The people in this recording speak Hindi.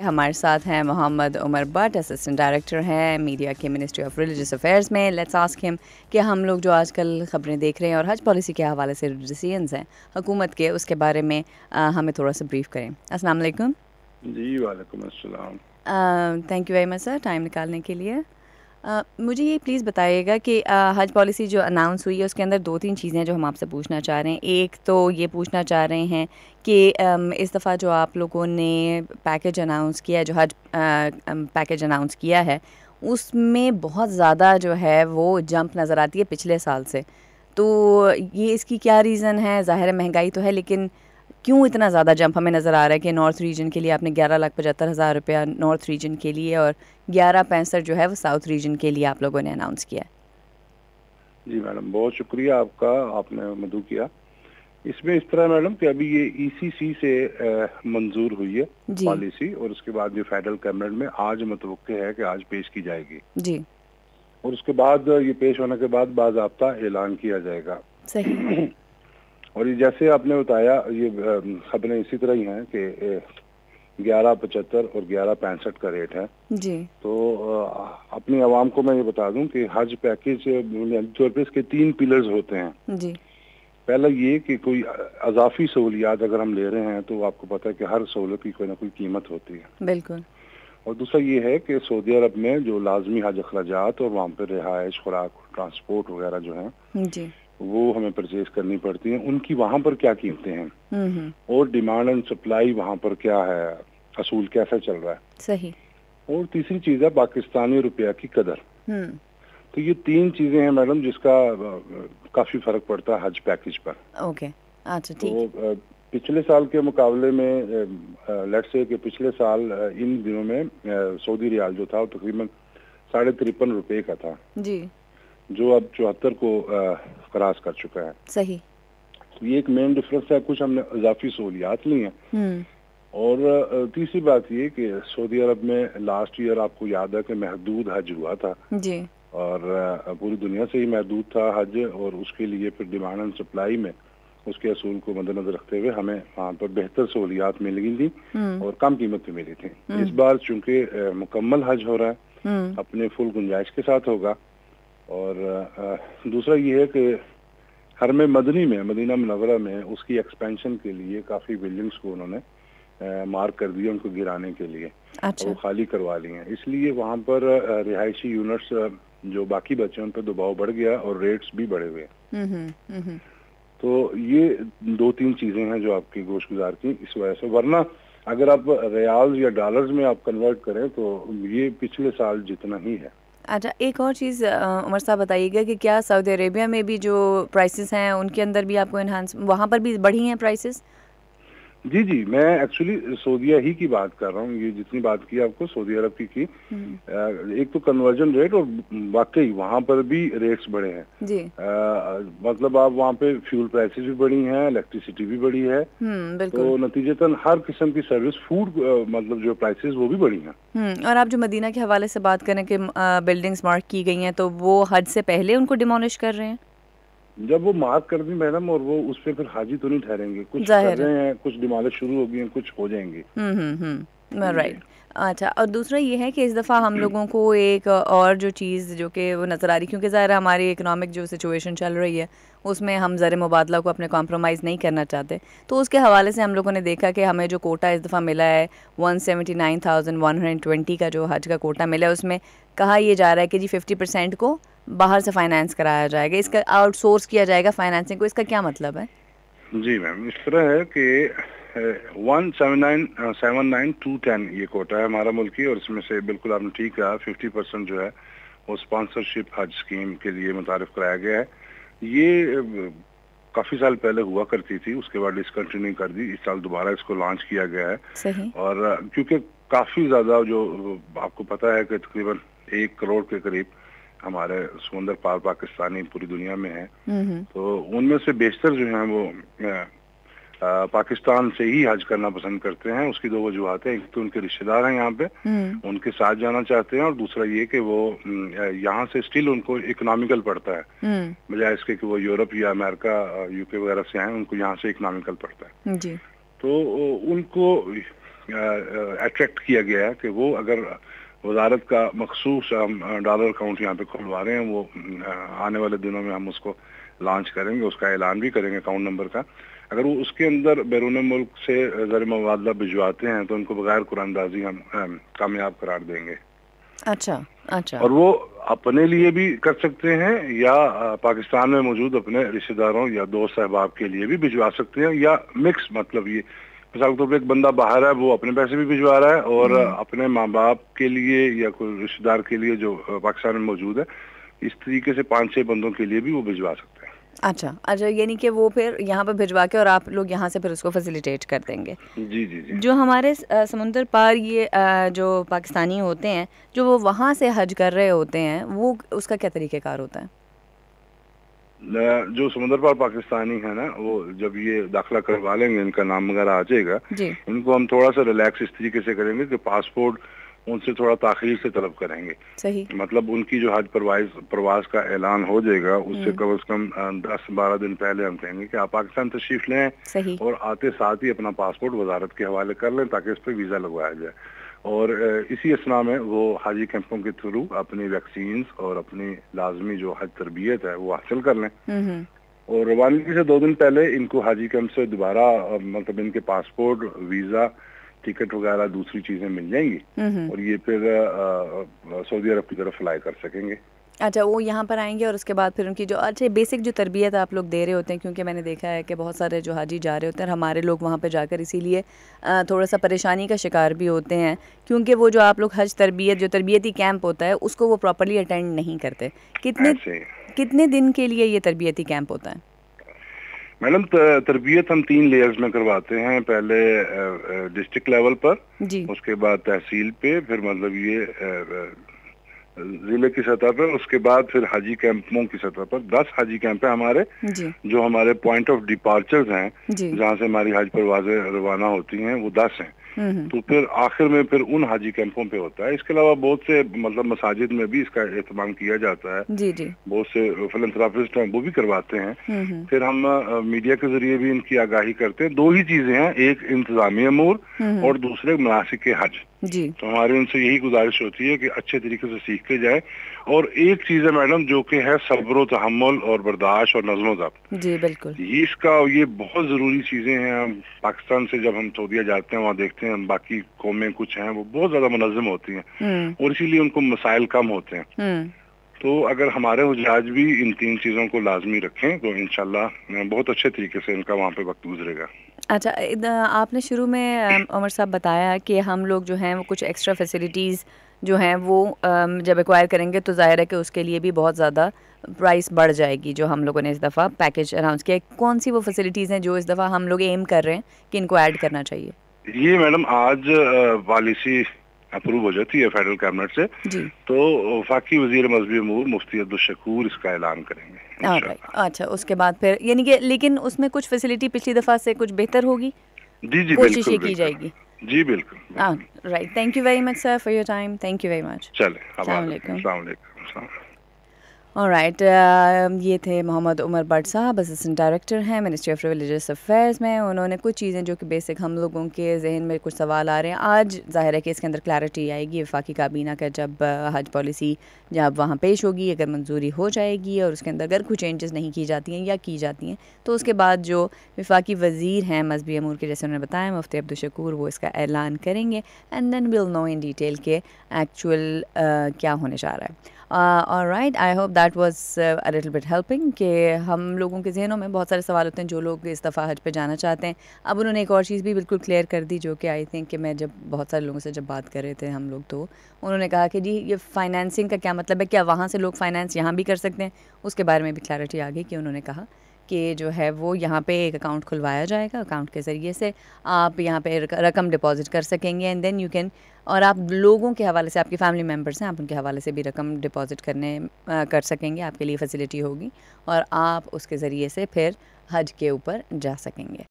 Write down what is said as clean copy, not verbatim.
हमारे साथ हैं मोहम्मद उमर बट, असिस्टेंट डायरेक्टर हैं मीडिया के मिनिस्ट्री ऑफ रिलीजियस अफेयर्स में। लेट्स आस्क हिम कि हम लोग जो आजकल ख़बरें देख रहे हैं और हज पॉलिसी के हवाले से डिसीजंस हैं हुकूमत के, उसके बारे में हमें थोड़ा सा ब्रीफ करें। अस्सलाम वालेकुम। जी वालेकुम अस्सलाम। Thank you very much sir time निकालने के लिए। मुझे ये प्लीज़ बताइएगा कि हज पॉलिसी जो अनाउंस हुई है उसके अंदर 2-3 चीज़ें जो हम आपसे पूछना चाह रहे हैं। एक तो ये पूछना चाह रहे हैं कि इस दफ़ा जो आप लोगों ने पैकेज अनाउंस किया है, जो हज पैकेज अनाउंस किया है, उसमें बहुत ज़्यादा जो है वो जंप नज़र आती है पिछले साल से। तो ये इसकी क्या रीज़न है? ज़ाहिर है महंगाई तो है, लेकिन क्यों इतना ज़्यादा जंप हमें नज़र आ रहा है कि नॉर्थ रीजन के लिए आपने 11,75,000 रुपया नॉर्थ रीजन के लिए और 11,65 जो है वो साउथ रीजन के लिए आप लोगों ने अनाउंस किया है। जी मैडम, बहुत शुक्रिया आपका, आपने मदू किया। इसमें इस तरह मैडम कि अभी ये ईसीसी से मंजूर हुई है जी पॉलिसी, और उसके बाद ये फेडरल कैबिनेट में आज मुतवक्के है कि आज पेश की जाएगी, जी और उसके बाद ये पेश होने के बाद बाज़ाब्ता ऐलान किया जाएगा। सही। और ये जैसे आपने बताया, ये खबरें इसी तरह ही हैं कि 11,75 और 11,65 का रेट है। जी तो अपनी आवाम को मैं ये बता दूं कि हज पैकेज बुनियादी तौर पे इसके 3 पिलर्स होते हैं। जी पहला ये कि कोई अजाफी सहूलियात अगर हम ले रहे हैं तो आपको पता है कि हर सहूलत की कोई ना कोई कीमत होती है। बिल्कुल। और दूसरा ये है कि सऊदी अरब में जो लाजमी हज अखराजात और वहाँ पर रिहाइश, खुराक, ट्रांसपोर्ट वगैरह जो है जी वो हमें परचेज करनी पड़ती हैं, उनकी वहाँ पर क्या कीमतें हैं, हम्म। और डिमांड एंड सप्लाई वहाँ पर क्या है, असूल कैसा चल रहा है। सही। और तीसरी चीज़ है पाकिस्तानी रुपया की कदर। हम्म। तो ये 3 चीजें हैं मैडम जिसका काफी फर्क पड़ता है हज पैकेज पर। ओके, अच्छा ठीक है। तो पिछले साल के मुकाबले में लेट्स से कि पिछले साल इन दिनों में सऊदी रियाल जो था वो तकरीबन 53.5 रुपए का था, जी जो अब 74 को क्रॉस कर चुका है। सही। तो ये एक मेन डिफरेंस है, कुछ हमने इजाफी सहूलियात ली हैं। हम्म। और तीसरी बात ये कि सऊदी अरब में लास्ट ईयर आपको याद है कि महदूद हज हुआ था, जी और पूरी दुनिया से ही महदूद था हज, और उसके लिए फिर डिमांड एंड सप्लाई में उसके असूल को मद्देनजर रखते हुए हमें वहाँ पर बेहतर सहूलियात मिली थी और कम कीमत पे मिली थी। इस बार चूंकि मुकम्मल हज हो रहा है, अपने फुल गुंजाइश के साथ होगा। और दूसरा ये है कि हरम मदनी में, मदीना मुनव्वरा में उसकी एक्सपेंशन के लिए काफ़ी बिल्डिंग्स को उन्होंने मार्क कर दिया उनको गिराने के लिए। अच्छा। वो खाली करवा ली हैं, इसलिए वहाँ पर रिहायशी यूनिट्स जो बाकी बचे उन पर दबाव बढ़ गया और रेट्स भी बढ़े हुए हैं। तो ये 2-3 चीजें हैं जो आपकी गोशगुजार की इस वजह से, वरना अगर आप रियाल्स या डॉलर्स में आप कन्वर्ट करें तो ये पिछले साल जितना ही है। अच्छा, एक और चीज़ उमर साहब बताइएगा कि क्या सऊदी अरेबिया में भी जो प्राइसेस हैं उनके अंदर भी आपको इन्हांस वहाँ पर भी बढ़ी हैं प्राइसेस? जी जी, मैं एक्चुअली सऊदीया ही की बात कर रहा हूँ। ये जितनी बात की आपको सऊदी अरब की एक तो कन्वर्जन रेट, और वाकई वहाँ पर भी रेट्स बढ़े हैं। जी मतलब आप वहाँ पे फ्यूल प्राइसेस भी बढ़ी हैं, इलेक्ट्रिसिटी भी बढ़ी है। बिल्कुल। तो नतीजतन हर किस्म की सर्विस, फूड मतलब जो प्राइसेस वो भी बढ़ी हैं। और आप जो मदीना के हवाले से बात करें कि बिल्डिंग्स मार्क की गई हैं, तो वो हज से पहले उनको डिमोलिश कर रहे हैं? जब वो मार्क कर दी मैडम, और वो उस पर फिर हाजी तो नहीं ठहरेंगे, कुछ कर जाहिर है। रहे हैं, कुछ डिमोलिश शुरू हो गई हैं, कुछ हो जाएंगी। राइट। अच्छा, और दूसरा ये है कि इस दफ़ा हम लोगों को एक और जो चीज़ जो कि वो नज़र आ रही, क्योंकि ज़ाहिर है हमारी इकोनॉमिक जो सिचुएशन चल रही है उसमें हम ज़र मुबादला को अपने कॉम्प्रोमाइज़ नहीं करना चाहते, तो उसके हवाले से हम लोगों ने देखा कि हमें जो कोटा इस दफ़ा मिला है 179,120 का जो हज का कोटा मिला है, उसमें कहा यह जा रहा है कि जी 50% को बाहर से फाइनेंस कराया जाएगा, इसका आउटसोर्स किया जाएगा फाइनेंसिंग को। इसका क्या मतलब है? जी मैम, इस तरह है कि 179,210 ये कोटा है हमारा मुल्की, और इसमें से बिल्कुल आपने ठीक कहा 50% जो है वो स्पॉन्सरशिप हज स्कीम के लिए मुतारिफ कराया गया है। ये काफ़ी साल पहले हुआ करती थी, उसके बाद डिसकंटिन्यू कर दी, इस साल दोबारा इसको लॉन्च किया गया है। सही। और क्योंकि काफ़ी ज़्यादा जो आपको पता है कि तकरीबन 1 करोड़ के करीब हमारे समुंदर पार पाकिस्तानी पूरी दुनिया में है, तो उनमें से बेशतर जो हैं वो पाकिस्तान से ही हज करना पसंद करते हैं। उसकी 2 वजूहत है, एक तो उनके रिश्तेदार हैं यहाँ पे, उनके साथ जाना चाहते हैं, और दूसरा ये कि वो यहाँ से स्टिल उनको इकोनॉमिकल पड़ता है, बजाय इसके कि वो यूरोप या अमेरिका, यूके वगैरह से आए, उनको यहाँ से इकोनॉमिकल पड़ता है। जी तो उनको अट्रैक्ट किया गया है कि वो अगर वजारत का मखसूस हम डॉलर अकाउंट यहाँ पे खुलवा रहे हैं, वो आने वाले दिनों में हम उसको लॉन्च करेंगे, उसका ऐलान भी करेंगे अकाउंट नंबर का। अगर वो उसके अंदर बैरून मुल्क से ज़र मुबादला भिजवाते हैं तो उनको बगैर कुरानदाजी हम कामयाब करार देंगे। अच्छा अच्छा। और वो अपने लिए भी कर सकते हैं या पाकिस्तान में मौजूद अपने रिश्तेदारों या दोस्त अहबाब के लिए भी भिजवा सकते हैं, या मिक्स, मतलब ये मिसाल के तौर पर एक बंदा बाहर है, वो अपने पैसे भी भिजवा रहा है और अपने माँ बाप के लिए या कोई रिश्तेदार के लिए जो पाकिस्तान में मौजूद है, इस तरीके से 5-6 बंदों के लिए भी वो भिजवा सकते हैं। अच्छा अच्छा, यानी कि वो फिर यहाँ पर भिजवा के और आप लोग यहाँ से फिर उसको फैसिलिटेट कर देंगे। जी जी जी। जो हमारे समुंदर पार ये जो पाकिस्तानी होते हैं, जो वो वहाँ से हज कर रहे होते हैं, वो उसका क्या तरीक़ेकार होता है? जो समुद्र पार पाकिस्तानी है ना, वो जब ये दाखिला करवा लेंगे, इनका नाम वगैरह आ जाएगा, इनको हम थोड़ा सा रिलैक्स इस तरीके से करेंगे कि पासपोर्ट उनसे थोड़ा ताखीर से तलब करेंगे। सही। मतलब उनकी जो हज प्रवास का ऐलान हो जाएगा, उससे कम से कम 10-12 दिन पहले हम कहेंगे कि आप पाकिस्तान तशरीफ लें। सही। और आते साथ ही अपना पासपोर्ट वजारत के हवाले कर लें ताकि इस पर वीज़ा लगवाया जाए। और इसी असना में वो हाजी कैंपों के थ्रू अपनी वैक्सीन और अपनी लाजमी जो हज तरबियत है वो हासिल कर लें। और रवानगी से 2 दिन पहले इनको हाजी कैंप से दोबारा मतलब इनके पासपोर्ट, वीज़ा, टिकट वगैरह दूसरी चीज़ें मिल जाएंगी और ये फिर सऊदी अरब की तरफ फ्लाई कर सकेंगे। अच्छा, वो यहाँ पर आएंगे और उसके बाद फिर उनकी जो अच्छे बेसिक जो तरबियत आप लोग दे रहे होते हैं, क्योंकि मैंने देखा है कि बहुत सारे जो हाजी जा रहे होते हैं, हमारे लोग वहाँ पे जाकर इसीलिए थोड़ा सा परेशानी का शिकार भी होते हैं, क्योंकि वो जो आप लोग हज तरबियत जो तरबियती कैंप होता है उसको वो प्रॉपर्ली अटेंड नहीं करते। कितने दिन के लिए ये तरबियती कैंप होता है? मैडम, तरबियत हम 3 लेयर्स में करवाते हैं। पहले डिस्ट्रिक्ट लेवल पर जी, उसके बाद तहसील पे, फिर मतलब ये जिले की सतह पर, उसके बाद फिर हाजी कैंपों की सतह पर। 10 हाजी कैंप है हमारे जी, जो हमारे पॉइंट ऑफ डिपार्चर्स हैं, जहाँ से हमारी हज परवाजें रवाना होती हैं, वो 10 हैं। तो फिर आखिर में फिर उन हाजी कैंपों पे होता है। इसके अलावा बहुत से मतलब मसाजिद में भी इसका एहतमाम किया जाता है जी जी। बहुत से फिलंथ्रापिस्ट हैं, वो भी करवाते हैं। फिर हम मीडिया के जरिए भी इनकी आगाही करते हैं। 2 ही चीजें हैं, एक इंतजामी अमूर और दूसरे मनासिक के हज जी। तो हमारी उनसे यही गुजारिश होती है कि अच्छे तरीके से सीख के जाए। और एक चीज है मैडम जो कि है सब्र, तहम्मुल और बर्दाश्त और नज़्म ज़ब्त जी, बिल्कुल। ये बहुत जरूरी चीजें हैं। हम पाकिस्तान से जब हम सऊदीया जाते हैं, वहाँ देखते हैं बाकी कौमें कुछ हैं वो बहुत ज्यादा मुनज़्ज़म होती हैं और इसीलिए उनको मसाइल कम होते हैं। तो अगर हमारे हुज्जाज भी इन 3 चीजों को लाजमी रखें तो इंशाल्लाह बहुत अच्छे तरीके से इनका वहाँ पे वक्त गुजरेगा। अच्छा, आपने शुरू में उमर साहब बताया कि हम लोग जो हैं वो कुछ एक्स्ट्रा फैसिलिटीज़ जो हैं वो जब एक्वायर करेंगे तो ज़ाहिर है कि उसके लिए भी बहुत ज़्यादा प्राइस बढ़ जाएगी। जो हम लोगों ने इस दफ़ा पैकेज अनाउंस किया, कौन सी वो फैसिलिटीज़ हैं जो इस दफ़ा हम लोग एम कर रहे हैं कि इनको ऐड करना चाहिए? ये मैडम आज पॉलिसी अप्रूव हो जाती है फेडरल कैबिनेट से जी, तो वफाकी वजीर मजहबी अमूर मुफ्ती अब्दुल शकूर इसका ऐलान करेंगे। अच्छा, उसके बाद फिर यानी कि लेकिन उसमें कुछ फैसिलिटी पिछली दफ़ा से कुछ बेहतर होगी? जी जी, कोशिश ये की जाएगी। जी बिल्कुल। Right, thank you very much sir for your time. Thank you very much. चले, अस्सलाम वालेकुम। ऑलराइट, ये थे मोहम्मद उमर भट्ट साहब, असिस्टेंट डायरेक्टर हैं मिनिस्ट्री ऑफ रिलीजियस अफेयर्स में। उन्होंने कुछ चीज़ें जो कि बेसिक हम लोगों के जहन में कुछ सवाल आ रहे हैं, आज ज़ाहिर है कि इसके अंदर क्लैरिटी आएगी। वफाकी काबीना का जब हज पॉलिसी जब वहाँ पेश होगी, अगर मंजूरी हो जाएगी और उसके अंदर अगर कुछ चेंजेस नहीं की जाती हैं या की जाती हैं, तो उसके बाद जो वफाकी वज़ीर हैं मजहबी अमूर के, जैसे उन्होंने बताया, मुफ्ती अब्दुल शकूर, वो इसका ऐलान करेंगे and then will know in detail के एक्चुअल क्या होने जा रहा है। Alright, I hope that was a little bit helping कि हम लोगों के जहनों में बहुत सारे सवाल होते हैं जो लोग इस दफ़ा हज पे जाना चाहते हैं। अब उन्होंने एक और चीज़ भी बिल्कुल क्लियर कर दी, जो कि आई थिंक कि मैं जब बहुत सारे लोगों से जब बात कर रहे थे हम लोग, तो उन्होंने कहा कि जी ये फ़ाइनेंसिंग का क्या मतलब है, क्या वहाँ से लोग फ़ाइनेंस यहाँ भी कर सकते हैं? उसके बारे में भी क्लैरिटी आ गई कि उन्होंने कहा कि जो है वो यहाँ पे एक अकाउंट खुलवाया जाएगा, अकाउंट के ज़रिए से आप यहाँ पे रकम डिपॉज़िट कर सकेंगे एंड देन यू कैन, और आप लोगों के हवाले से, आपके फैमिली मेम्बर्स हैं, आप उनके हवाले से भी रकम डिपॉज़िट कर सकेंगे, आपके लिए फ़ैसिलिटी होगी और आप उसके ज़रिए से फिर हज के ऊपर जा सकेंगे।